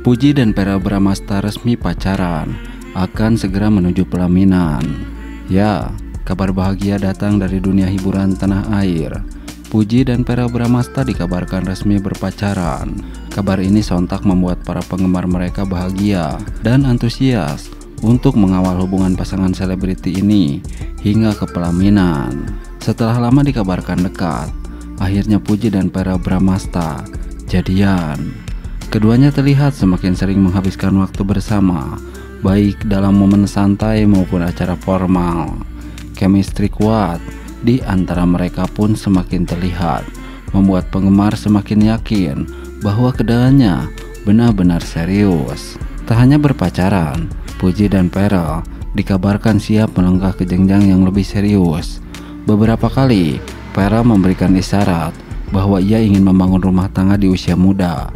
Puji dan Vera Bramasta resmi pacaran, akan segera menuju pelaminan. Ya, kabar bahagia datang dari dunia hiburan tanah air. Puji dan Vera Bramasta dikabarkan resmi berpacaran. Kabar ini sontak membuat para penggemar mereka bahagia dan antusias untuk mengawal hubungan pasangan selebriti ini hingga ke pelaminan. Setelah lama dikabarkan dekat, akhirnya Puji dan Vera Bramasta jadian. Keduanya terlihat semakin sering menghabiskan waktu bersama, baik dalam momen santai maupun acara formal. Chemistry kuat di antara mereka pun semakin terlihat, membuat penggemar semakin yakin bahwa keduanya benar-benar serius. Tak hanya berpacaran, Puji dan Vera dikabarkan siap melangkah ke jenjang yang lebih serius. Beberapa kali, Vera memberikan isyarat bahwa ia ingin membangun rumah tangga di usia muda.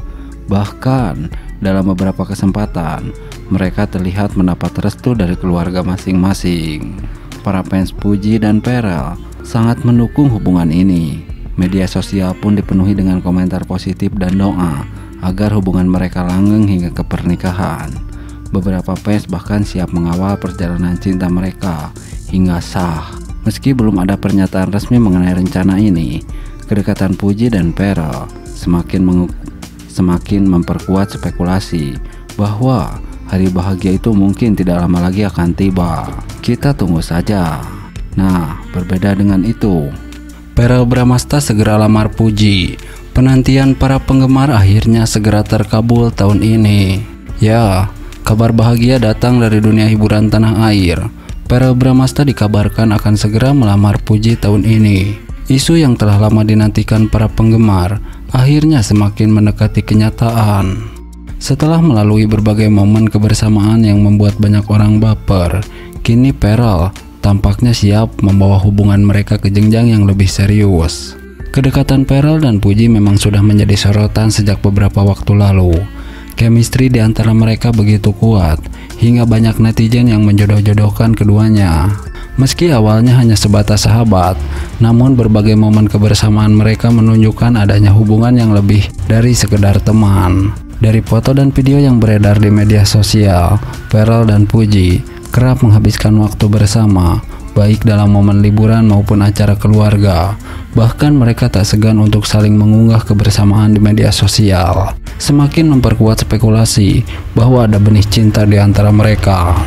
Bahkan dalam beberapa kesempatan mereka terlihat mendapat restu dari keluarga masing-masing. Para fans Puji dan Vera sangat mendukung hubungan ini. Media sosial pun dipenuhi dengan komentar positif dan doa agar hubungan mereka langgeng hingga ke pernikahan. Beberapa fans bahkan siap mengawal perjalanan cinta mereka hingga sah. Meski belum ada pernyataan resmi mengenai rencana ini, kedekatan Puji dan Vera semakin memperkuat spekulasi bahwa hari bahagia itu mungkin tidak lama lagi akan tiba. Kita tunggu saja. Nah, berbeda dengan itu, Vera Bramasta segera lamar Puji. Penantian para penggemar akhirnya segera terkabul tahun ini. Ya, kabar bahagia datang dari dunia hiburan tanah air. Vera Bramasta dikabarkan akan segera melamar Puji tahun ini. Isu yang telah lama dinantikan para penggemar akhirnya semakin mendekati kenyataan. Setelah melalui berbagai momen kebersamaan yang membuat banyak orang baper, kini Vera tampaknya siap membawa hubungan mereka ke jenjang yang lebih serius. Kedekatan Vera dan Puji memang sudah menjadi sorotan sejak beberapa waktu lalu. Chemistry di antara mereka begitu kuat, hingga banyak netizen yang menjodoh-jodohkan keduanya. Meski awalnya hanya sebatas sahabat, namun berbagai momen kebersamaan mereka menunjukkan adanya hubungan yang lebih dari sekedar teman. Dari foto dan video yang beredar di media sosial, Vera dan Puji kerap menghabiskan waktu bersama, baik dalam momen liburan maupun acara keluarga. Bahkan mereka tak segan untuk saling mengunggah kebersamaan di media sosial, semakin memperkuat spekulasi bahwa ada benih cinta di antara mereka.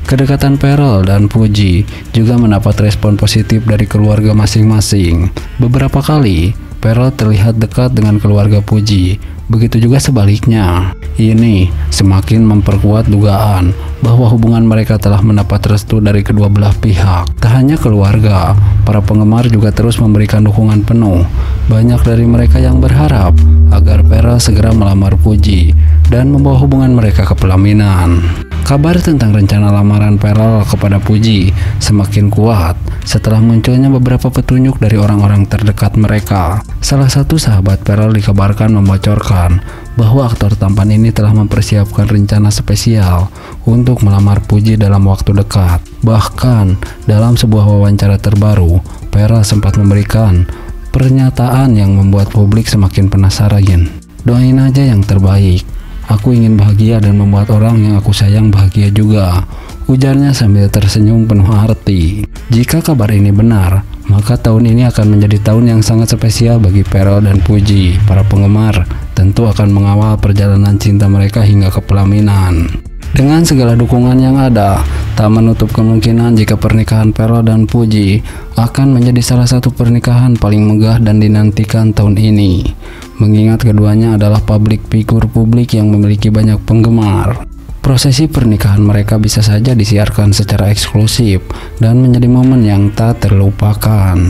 Kedekatan Vera dan Puji juga mendapat respon positif dari keluarga masing-masing. Beberapa kali, Vera terlihat dekat dengan keluarga Puji, begitu juga sebaliknya. Ini semakin memperkuat dugaan bahwa hubungan mereka telah mendapat restu dari kedua belah pihak. Tak hanya keluarga, para penggemar juga terus memberikan dukungan penuh. Banyak dari mereka yang berharap agar Vera segera melamar Puji dan membawa hubungan mereka ke pelaminan. Kabar tentang rencana lamaran Vera kepada Puji semakin kuat setelah munculnya beberapa petunjuk dari orang-orang terdekat mereka. Salah satu sahabat Vera dikabarkan membocorkan bahwa aktor tampan ini telah mempersiapkan rencana spesial untuk melamar Puji dalam waktu dekat. Bahkan dalam sebuah wawancara terbaru, Vera sempat memberikan pernyataan yang membuat publik semakin penasaran. Doain aja yang terbaik. Aku ingin bahagia dan membuat orang yang aku sayang bahagia juga, ujarnya sambil tersenyum penuh arti. Jika kabar ini benar, maka tahun ini akan menjadi tahun yang sangat spesial bagi Vera dan Puji. Para penggemar tentu akan mengawal perjalanan cinta mereka hingga ke pelaminan. Dengan segala dukungan yang ada, tak menutup kemungkinan jika pernikahan Vera dan Puji akan menjadi salah satu pernikahan paling megah dan dinantikan tahun ini. Mengingat keduanya adalah publik figur publik yang memiliki banyak penggemar. Prosesi pernikahan mereka bisa saja disiarkan secara eksklusif dan menjadi momen yang tak terlupakan.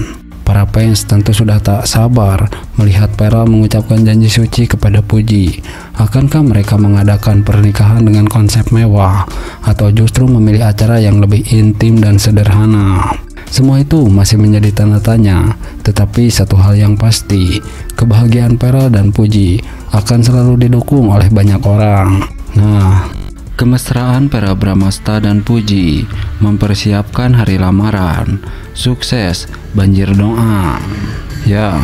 Para fans tentu sudah tak sabar melihat Vera mengucapkan janji suci kepada Puji. Akankah mereka mengadakan pernikahan dengan konsep mewah atau justru memilih acara yang lebih intim dan sederhana? Semua itu masih menjadi tanda tanya, tetapi satu hal yang pasti, kebahagiaan Vera dan Puji akan selalu didukung oleh banyak orang. Nah, kemesraan Vera Bramasta dan Puji mempersiapkan hari lamaran. Sukses, banjir doa. Ya,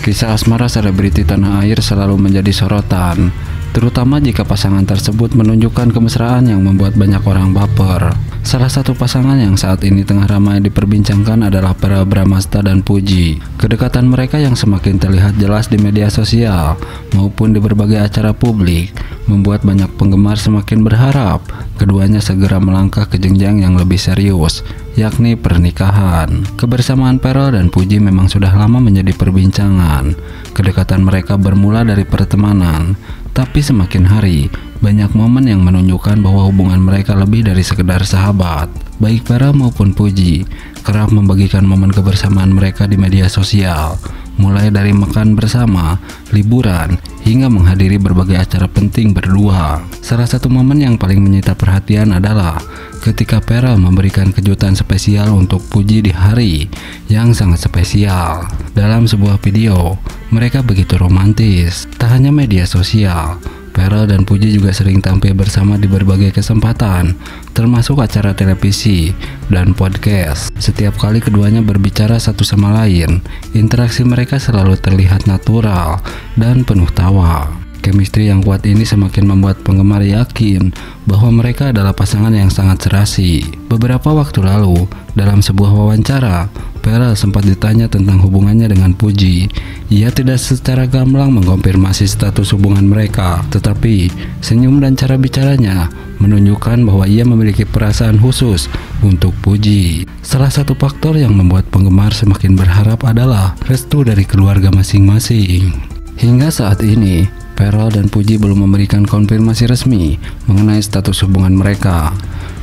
kisah asmara selebriti tanah air selalu menjadi sorotan. terutama jika pasangan tersebut menunjukkan kemesraan yang membuat banyak orang baper. Salah satu pasangan yang saat ini tengah ramai diperbincangkan adalah Verrell Bramasta dan Puji. Kedekatan mereka yang semakin terlihat jelas di media sosial maupun di berbagai acara publik membuat banyak penggemar semakin berharap keduanya segera melangkah ke jenjang yang lebih serius, yakni pernikahan. Kebersamaan Verrell dan Puji memang sudah lama menjadi perbincangan. Kedekatan mereka bermula dari pertemanan, tapi semakin hari banyak momen yang menunjukkan bahwa hubungan mereka lebih dari sekedar sahabat. Baik Verrell maupun Puji kerap membagikan momen kebersamaan mereka di media sosial, mulai dari makan bersama, liburan, hingga menghadiri berbagai acara penting berdua. Salah satu momen yang paling menyita perhatian adalah ketika Verrell memberikan kejutan spesial untuk Puji di hari yang sangat spesial. Dalam sebuah video, mereka begitu romantis. Tak hanya media sosial, Verrell dan Puji juga sering tampil bersama di berbagai kesempatan, termasuk acara televisi dan podcast. Setiap kali keduanya berbicara satu sama lain, interaksi mereka selalu terlihat natural dan penuh tawa. Chemistry yang kuat ini semakin membuat penggemar yakin bahwa mereka adalah pasangan yang sangat serasi. Beberapa waktu lalu, dalam sebuah wawancara, Verrell sempat ditanya tentang hubungannya dengan Puji. Ia tidak secara gamblang mengkonfirmasi status hubungan mereka, tetapi senyum dan cara bicaranya menunjukkan bahwa ia memiliki perasaan khusus untuk Puji. Salah satu faktor yang membuat penggemar semakin berharap adalah restu dari keluarga masing-masing. Hingga saat ini, Verrell dan Puji belum memberikan konfirmasi resmi mengenai status hubungan mereka.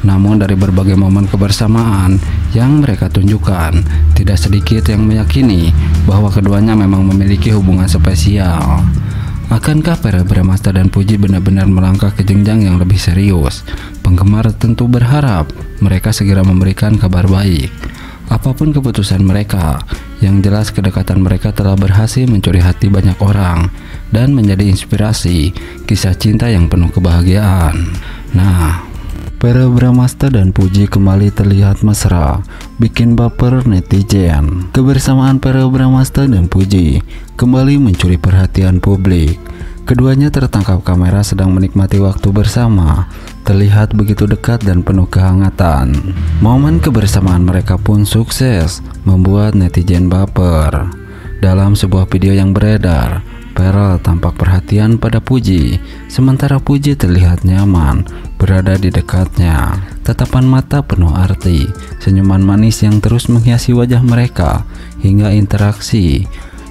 Namun dari berbagai momen kebersamaan yang mereka tunjukkan, tidak sedikit yang meyakini bahwa keduanya memang memiliki hubungan spesial. Akankah Verrell Bramasta dan Puji benar-benar melangkah ke jenjang yang lebih serius? Penggemar tentu berharap mereka segera memberikan kabar baik. Apapun keputusan mereka, yang jelas kedekatan mereka telah berhasil mencuri hati banyak orang dan menjadi inspirasi kisah cinta yang penuh kebahagiaan. Nah, Verrell Bramasta dan Puji kembali terlihat mesra, bikin baper netizen. Kebersamaan Verrell Bramasta dan Puji kembali mencuri perhatian publik. Keduanya tertangkap kamera sedang menikmati waktu bersama, terlihat begitu dekat dan penuh kehangatan. Momen kebersamaan mereka pun sukses membuat netizen baper. Dalam sebuah video yang beredar, Verrell tampak perhatian pada Puji, sementara Puji terlihat nyaman berada di dekatnya. Tatapan mata penuh arti, senyuman manis yang terus menghiasi wajah mereka, hingga interaksi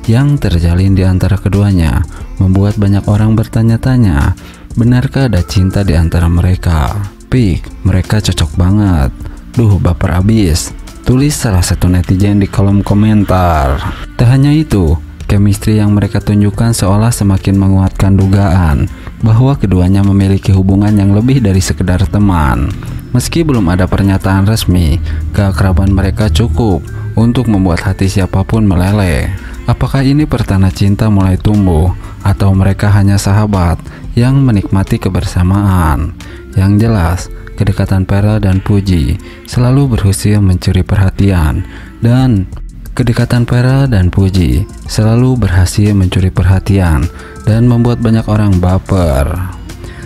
yang terjalin di antara keduanya membuat banyak orang bertanya-tanya, benarkah ada cinta di antara mereka? Pik, mereka cocok banget. Duh, baper abis, tulis salah satu netizen di kolom komentar. Tak hanya itu, chemistry yang mereka tunjukkan seolah semakin menguatkan dugaan bahwa keduanya memiliki hubungan yang lebih dari sekedar teman. Meski belum ada pernyataan resmi, keakraban mereka cukup untuk membuat hati siapapun meleleh. Apakah ini pertanda cinta mulai tumbuh, atau mereka hanya sahabat yang menikmati kebersamaan? Yang jelas, kedekatan Verrell dan Puji selalu berhasil mencuri perhatian, dan membuat banyak orang baper.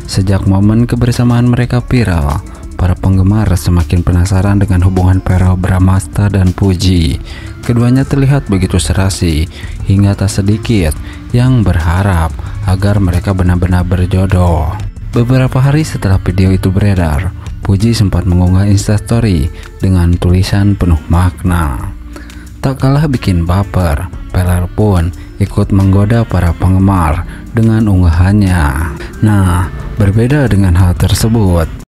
Sejak momen kebersamaan mereka viral, para penggemar semakin penasaran dengan hubungan Verrell Bramasta dan Puji. Keduanya terlihat begitu serasi, hingga tak sedikit yang berharap agar mereka benar-benar berjodoh. Beberapa hari setelah video itu beredar, Puji sempat mengunggah Instastory dengan tulisan penuh makna. Tak kalah bikin baper, Verrell pun ikut menggoda para penggemar dengan unggahannya. Nah, berbeda dengan hal tersebut,